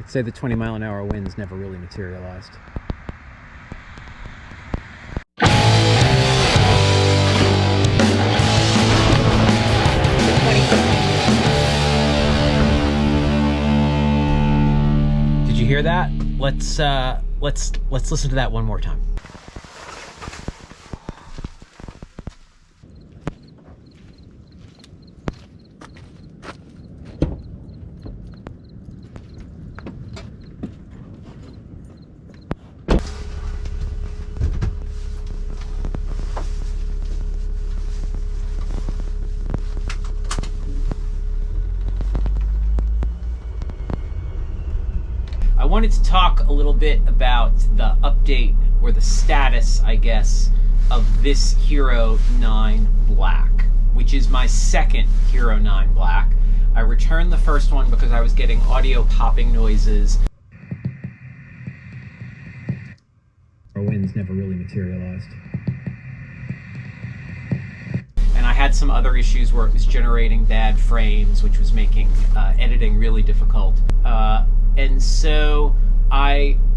Say the 20-mile-an-hour winds never really materialized. Did you hear that? Let's listen to that one more time. I wanted to talk a little bit about the update, or the status, I guess, of this Hero 9 Black, which is my second Hero 9 Black. I returned the first one because I was getting audio popping noises. Our winds never really materialized. And I had some other issues where it was generating bad frames, which was making editing really difficult. And so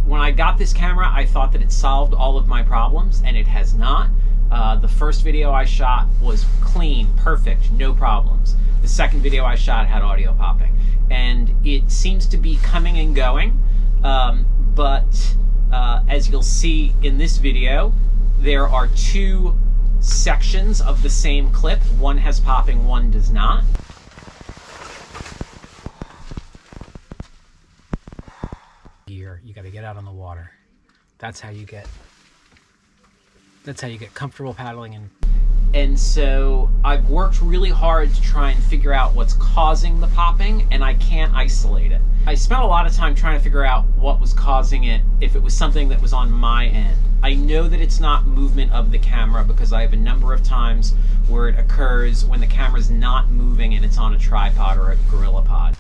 when I got this camera, I thought that it solved all of my problems, and it has not. The first video I shot was clean, perfect, no problems. The second video I shot had audio popping. And it seems to be coming and going, but as you'll see in this video, there are two sections of the same clip. One has popping, one does not. You got to get out on the water. That's how you get comfortable paddling. And so I've worked really hard to try and figure out what's causing the popping, and I can't isolate it. I spent a lot of time trying to figure out what was causing it, if it was something that was on my end. I know that it's not movement of the camera, because I have a number of times where it occurs when the camera's not moving and it's on a tripod or a gorilla pod.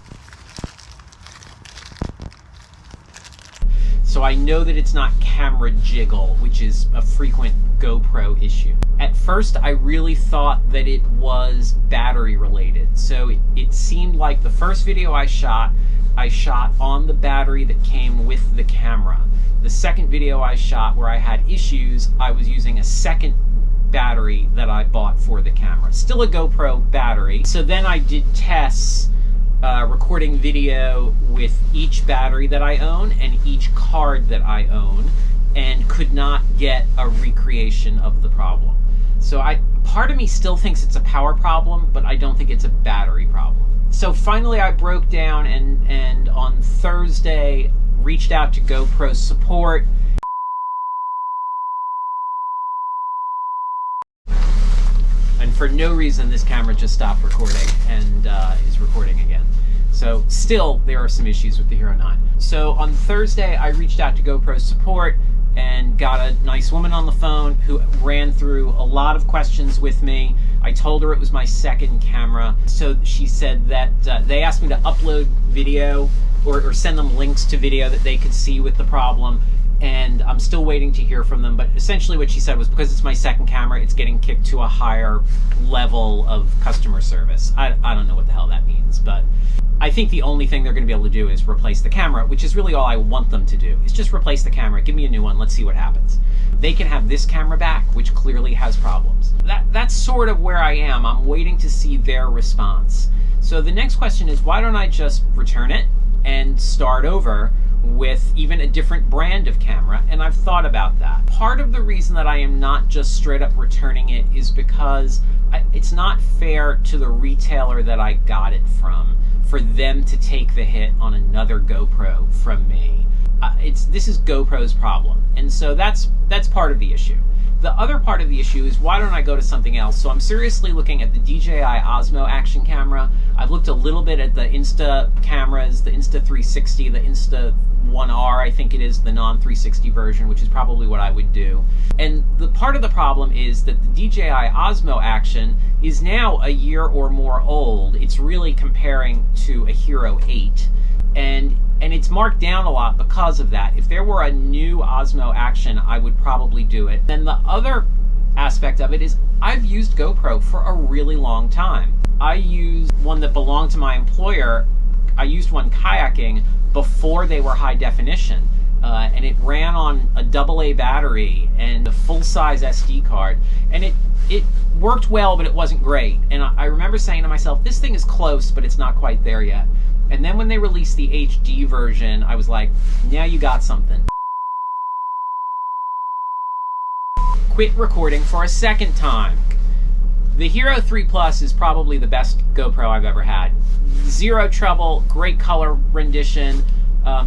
So I know that it's not camera jiggle, which is a frequent GoPro issue. At first, I really thought that it was battery related. So it seemed like the first video I shot on the battery that came with the camera. The second video I shot where I had issues, I was using a second battery that I bought for the camera. Still a GoPro battery. So then I did tests recording video with each battery that I own and each card that I own, and could not get a recreation of the problem. So part of me still thinks it's a power problem, but I don't think it's a battery problem. So finally I broke down and on Thursday reached out to GoPro support. And for no reason, this camera just stopped recording and is recording again. So still, there are some issues with the Hero 9. So on Thursday, I reached out to GoPro support and got a nice woman on the phone who ran through a lot of questions with me. I told her it was my second camera. So she said that they asked me to upload video or send them links to video that they could see with the problem. And I'm still waiting to hear from them. But essentially what she said was, because it's my second camera, it's getting kicked to a higher level of customer service. I don't know what the hell that means, but I think the only thing they're going to be able to do is replace the camera, which is really all I want them to do, is just replace the camera, give me a new one, let's see what happens. They can have this camera back, which clearly has problems. That's sort of where I am. I'm waiting to see their response. So the next question is, why don't I just return it and start over with even a different brand of camera? And I've thought about that. Part of the reason that I am not just straight up returning it is because it's not fair to the retailer that I got it from for them to take the hit on another GoPro from me. This is GoPro's problem, and so that's part of the issue. The other part of the issue is, why don't I go to something else? So I'm seriously looking at the DJI Osmo action camera. I've looked a little bit at the Insta cameras, the Insta 360, the Insta 1R, I think it is, the non-360 version, which is probably what I would do. And the part of the problem is that the DJI Osmo action is now a year or more old. It's really comparing to a Hero 8. And it's marked down a lot because of that. If there were a new Osmo action, I would probably do it. Then the other aspect of it is, I've used GoPro for a really long time. I used one that belonged to my employer. I used one kayaking before they were high definition. And it ran on a AA battery and a full-size SD card. And it worked well, but it wasn't great. And I remember saying to myself, this thing is close, but it's not quite there yet. And then when they released the HD version, I was like, now you got something. Quit recording for a second time. The Hero 3 Plus is probably the best GoPro I've ever had. Zero trouble, great color rendition,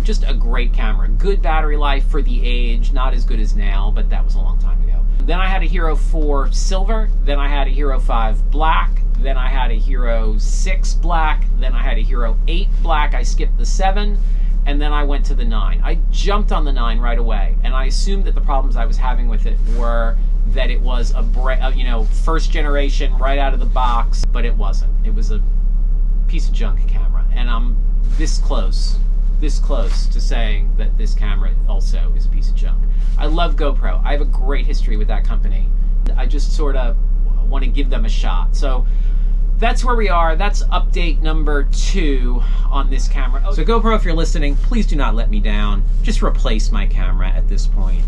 just a great camera. Good battery life for the age, not as good as now, but that was a long time ago. Then I had a Hero 4 Silver, then I had a Hero 5 Black, then I had a Hero 6 Black, then I had a Hero 8 Black, I skipped the 7, and then I went to the 9. I jumped on the 9 right away, and I assumed that the problems I was having with it were that it was a first generation right out of the box, but it wasn't. It was a piece of junk camera, and I'm this close to saying that this camera also is a piece of junk. I love GoPro. I have a great history with that company. I just sort of want to give them a shot. So that's where we are. That's update number 2 on this camera. So GoPro, if you're listening, please do not let me down. Just replace my camera at this point.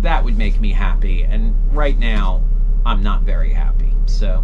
That would make me happy, and right now I'm not very happy. So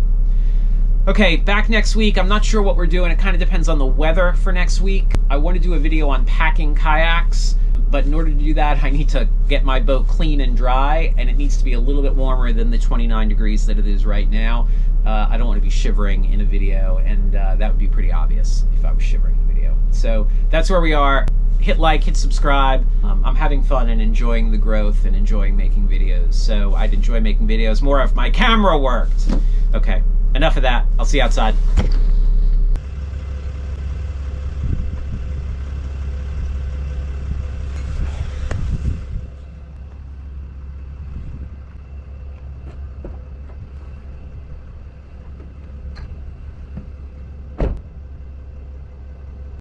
okay, back next week. I'm not sure what we're doing. It kind of depends on the weather for next week. I want to do a video on packing kayaks, but in order to do that, I need to get my boat clean and dry, and it needs to be a little bit warmer than the 29 degrees that it is right now. I don't want to be shivering in a video, and that would be pretty obvious if I was shivering in a video. So that's where we are. Hit like, hit subscribe. I'm having fun and enjoying the growth and enjoying making videos. So I'd enjoy making videos more if my camera worked. Okay, enough of that. I'll see you outside.